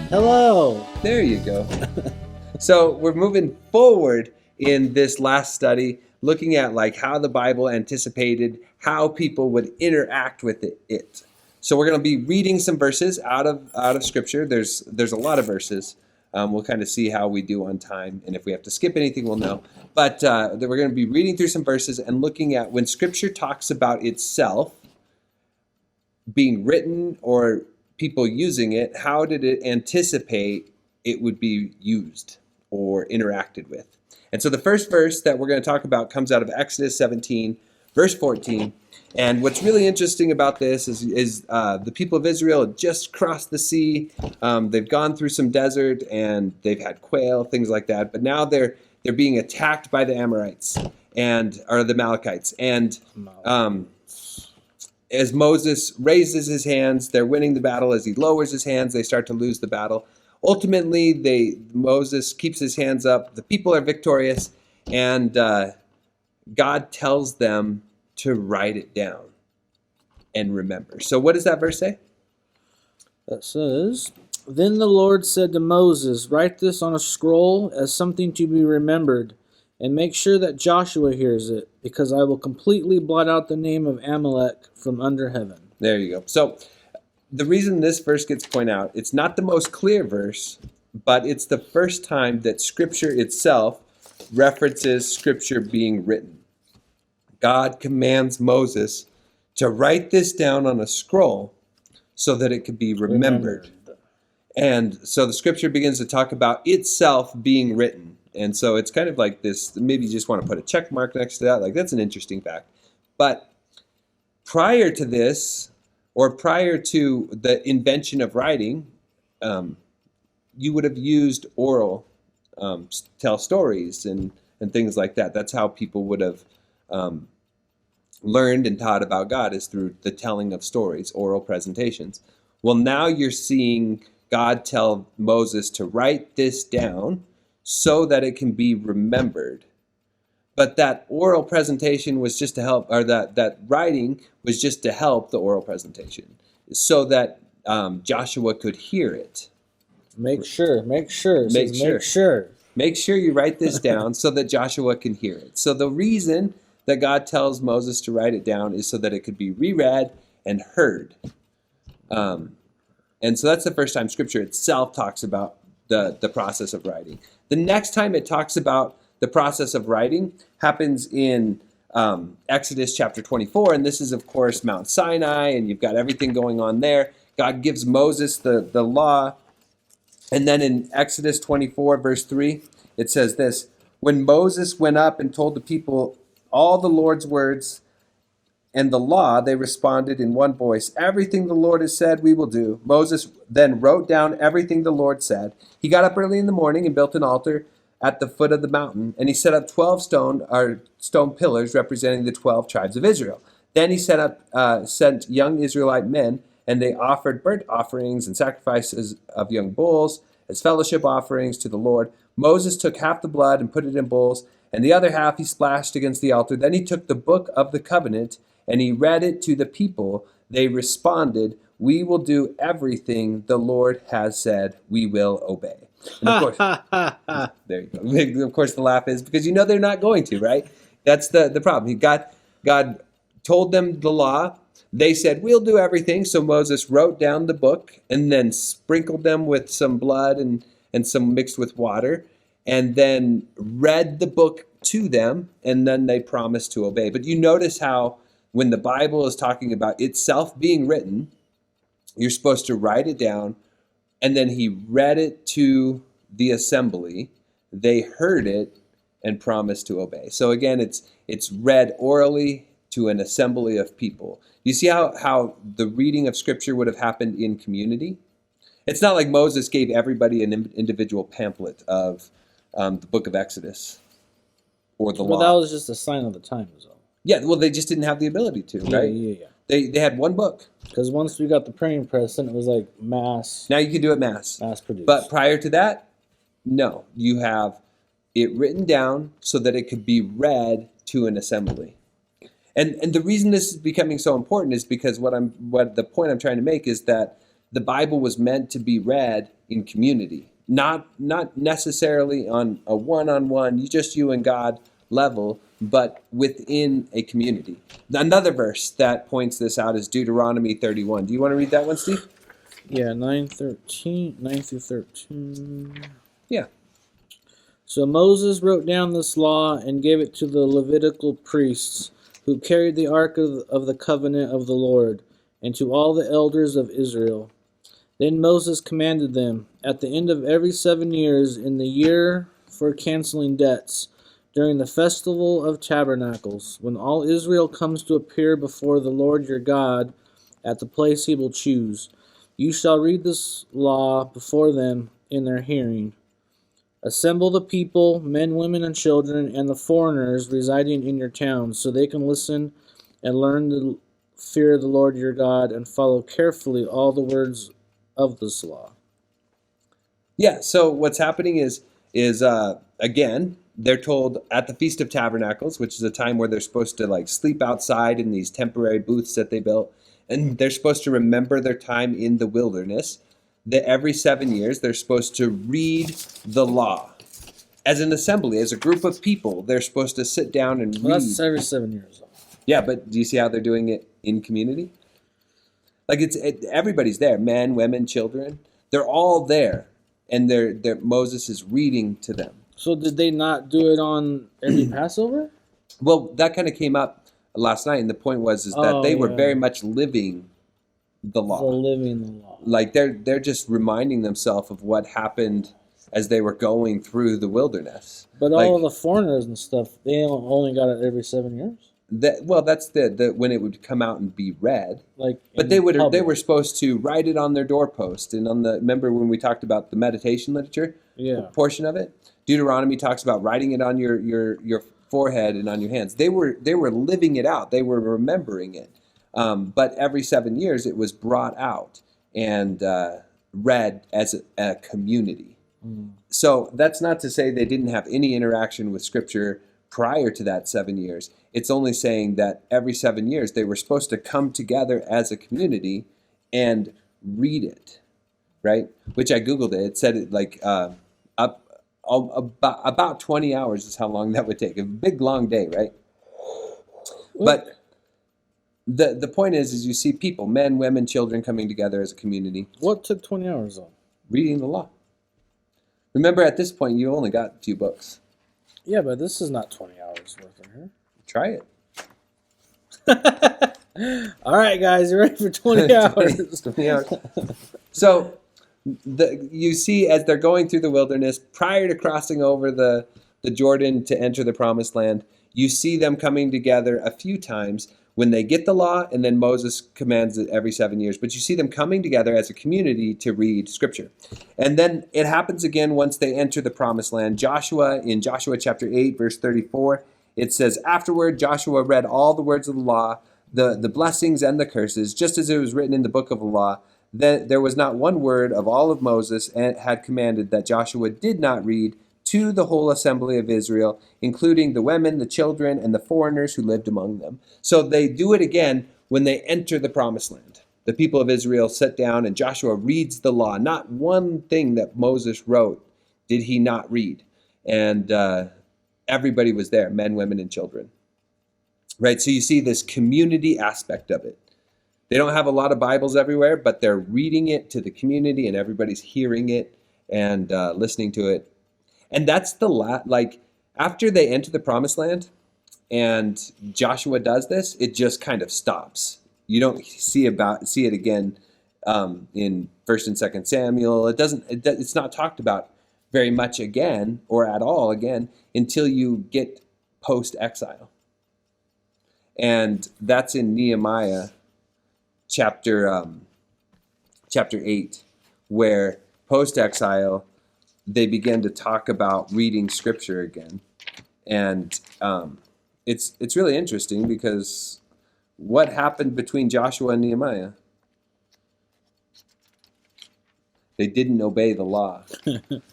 Hello. There you go. So we're moving forward in this last study, looking at like how the Bible anticipated how people would interact with it. So we're going to be reading some verses out of Scripture. There's a lot of verses. We'll kind of see how we do on time, and if we have to skip anything, we'll know. But we're going to be reading through some verses and looking at when Scripture talks about itself being written or people using it, how did it anticipate it would be used or interacted with? And so the first verse that we're going to talk about comes out of Exodus 17, verse 14. And what's really interesting about this is the people of Israel had just crossed the sea. They've gone through some desert and they've had quail, things like that. But now they're being attacked by the Amorites or the Amalekites. And as Moses raises his hands, they're winning the battle. As he lowers his hands, they start to lose the battle. Ultimately, Moses keeps his hands up. The people are victorious, and God tells them to write it down and remember. So what does that verse say? That says, "Then the Lord said to Moses, write this on a scroll as something to be remembered, and make sure that Joshua hears it, because I will completely blot out the name of Amalek from under heaven." There you go. So the reason this verse gets pointed out, it's not the most clear verse, but it's the first time that Scripture itself references Scripture being written. God commands Moses to write this down on a scroll so that it could be remembered. And so the Scripture begins to talk about itself being written. And so it's kind of like this, maybe you just want to put a check mark next to that. Like, that's an interesting fact. But prior to this, or prior to the invention of writing, you would have used oral, tell stories and things like that. That's how people would have learned and taught about God, is through the telling of stories, oral presentations. Well, now you're seeing God tell Moses to write this down so that it can be remembered. But that oral presentation was just to help, or that writing was just to help the oral presentation, so that Joshua could hear it. Make sure. Make sure you write this down so that Joshua can hear it. So the reason that God tells Moses to write it down is so that it could be reread and heard. And so that's the first time Scripture itself talks about the process of writing. The next time it talks about the process of writing happens in Exodus chapter 24, and this is, of course, Mount Sinai, and you've got everything going on there. God gives Moses the law, and then in Exodus 24, verse 3, it says this: "When Moses went up and told the people all the Lord's words and the law, they responded in one voice, 'Everything the Lord has said, we will do.' Moses then wrote down everything the Lord said. He got up early in the morning and built an altar at the foot of the mountain, and he set up 12 stone pillars representing the 12 tribes of Israel. Then he sent young Israelite men, and they offered burnt offerings and sacrifices of young bulls as fellowship offerings to the Lord. Moses took half the blood and put it in bowls, and the other half he splashed against the altar. Then he took the book of the covenant, and he read it to the people. They responded, 'We will do everything the Lord has said. We will obey.'" And of course, there you go. Of course, the laugh is because they're not going to, right? That's the problem. God told them the law. They said, "We'll do everything." So Moses wrote down the book and then sprinkled them with some blood and some mixed with water, and then read the book to them, and then they promised to obey. But you notice how when the Bible is talking about itself being written, you're supposed to write it down, and then he read it to the assembly. They heard it and promised to obey. So again, it's read orally to an assembly of people. You see how the reading of Scripture would have happened in community? It's not like Moses gave everybody an individual pamphlet of the book of Exodus or the law. Well, that was just a sign of the times, though. Yeah, well, they just didn't have the ability to, right? Yeah. They had one book. Because once we got the printing press, then it was like mass Now you can do it mass produced. But prior to that, no. You have it written down so that it could be read to an assembly. And the reason this is becoming so important is because what the point I'm trying to make is that the Bible was meant to be read in community, not necessarily on a one-on-one, you and God level, but within a community. Another verse that points this out is Deuteronomy 31. Do you want to read that one, Steve? Yeah, 9 through 13. Yeah. So Moses wrote down this law and gave it to the Levitical priests, who carried the ark of the covenant of the Lord, and to all the elders of Israel. Then Moses commanded them, at the end of every 7 years, in the year for canceling debts, during the festival of tabernacles, when all Israel comes to appear before the Lord your God at the place he will choose, you shall read this law before them in their hearing. Assemble the people, men, women, and children, and the foreigners residing in your towns, so they can listen and learn to fear the Lord your God and follow carefully all the words of this law. Yeah, so what's happening is again, they're told at the Feast of Tabernacles, which is a time where they're supposed to like sleep outside in these temporary booths that they built, and they're supposed to remember their time in the wilderness, that every 7 years they're supposed to read the law. As an assembly, as a group of people, they're supposed to sit down and read. Well, that's every 7 years. Yeah, but do you see how they're doing it in community? Like everybody's there, men, women, children. They're all there, and Moses is reading to them. So did they not do it on every Passover? Well, that kind of came up last night, and the point was that they were very much living the law. So living the law. Like they're just reminding themselves of what happened as they were going through the wilderness. But all the foreigners and stuff, they only got it every 7 years. That's the when it would come out and be read. But they were supposed to write it on their doorpost and on the. Remember when we talked about the meditation literature? Yeah. Portion of it. Deuteronomy talks about writing it on your forehead and on your hands. They were living it out. They were remembering it. But every 7 years it was brought out and read as a community. Mm. So that's not to say they didn't have any interaction with Scripture prior to that 7 years. It's only saying that every 7 years they were supposed to come together as a community and read it, right? Which I Googled it. It said it like about 20 hours is how long that would take. A big, long day, right? But the point is you see people, men, women, children coming together as a community. What took 20 hours on? Reading the law. Remember, at this point, you only got a few books. Yeah, but this is not 20 hours worth in here. Try it. All right, guys, you ready for 20 hours? 20 hours. So you see, as they're going through the wilderness, prior to crossing over the Jordan to enter the promised land, you see them coming together a few times when they get the law, and then Moses commands it every 7 years. But you see them coming together as a community to read Scripture. And then it happens again once they enter the promised land. In Joshua chapter 8, verse 34, it says, "Afterward Joshua read all the words of the law, the blessings and the curses, just as it was written in the book of the law. Then there was not one word of all of Moses had commanded that Joshua did not read to the whole assembly of Israel, including the women, the children, and the foreigners who lived among them." So they do it again when they enter the promised land. The people of Israel sit down and Joshua reads the law. Not one thing that Moses wrote did he not read. And everybody was there, men, women, and children. Right? So you see this community aspect of it. They don't have a lot of Bibles everywhere, but they're reading it to the community and everybody's hearing it and listening to it. And that's after they enter the promised land and Joshua does this, it just kind of stops. You don't see it again in 1st and 2nd Samuel. It's not talked about very much again or at all again until you get post-exile. And that's in Nehemiah chapter 8, where post-exile they begin to talk about reading Scripture again. And it's really interesting because what happened between Joshua and Nehemiah? They didn't obey the law,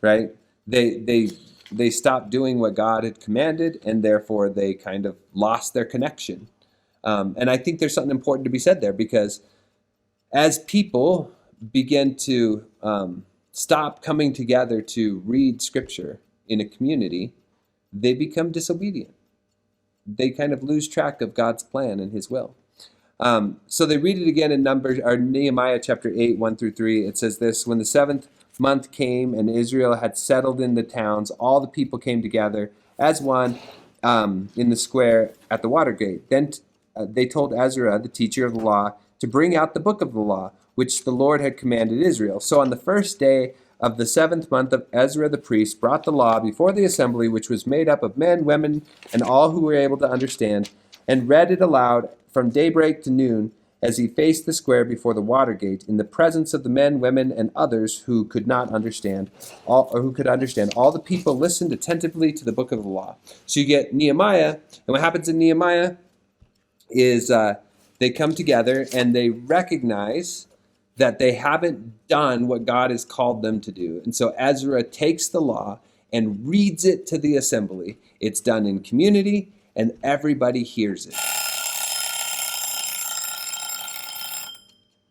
right? They stopped doing what God had commanded, and therefore they kind of lost their connection. And I think there's something important to be said there, because as people, begin to stop coming together to read Scripture in a community, they become disobedient. They kind of lose track of God's plan and His will. So they read it again in Nehemiah chapter 8, 1 through 3. It says this: when the 7th month came and Israel had settled in the towns, all the people came together as one in the square at the water gate. Then they told Ezra, the teacher of the law, to bring out the book of the law, which the Lord had commanded Israel. So on the first day of the 7th month of Ezra the priest brought the law before the assembly, which was made up of men, women, and all who were able to understand, and read it aloud from daybreak to noon as he faced the square before the water gate in the presence of the men, women, and others who could not understand, all the people listened attentively to the book of the law. So you get Nehemiah, and what happens in Nehemiah is they come together and they recognize that they haven't done what God has called them to do. And so Ezra takes the law and reads it to the assembly. It's done in community, and everybody hears it.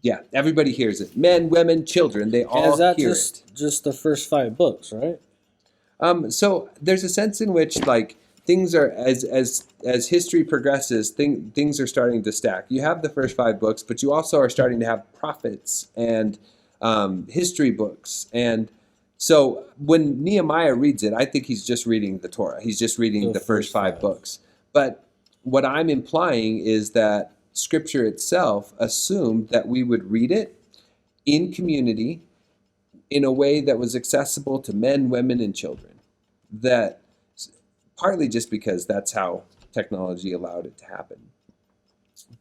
Yeah, everybody hears it. Men, women, children, they all hear it. Just the first 5 books, right? So there's a sense in which, like, things are, as history progresses, things are starting to stack. You have the first 5 books, but you also are starting to have prophets and history books. And so when Nehemiah reads it, I think he's just reading the Torah. He's just reading the first 5 books. But what I'm implying is that Scripture itself assumed that we would read it in community in a way that was accessible to men, women, and children. That partly just because that's how technology allowed it to happen.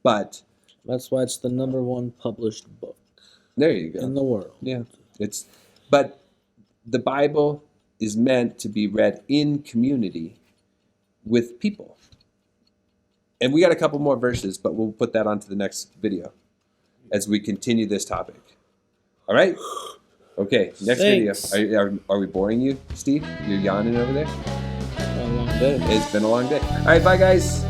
But that's why it's the #1 published book. There you go. In the world. Yeah. But the Bible is meant to be read in community with people. And we got a couple more verses, but we'll put that onto the next video as we continue this topic. All right? Okay, next Thanks. video. Are we boring you, Steve? You're yawning over there? A long day. It's been a long day. All right, bye, guys.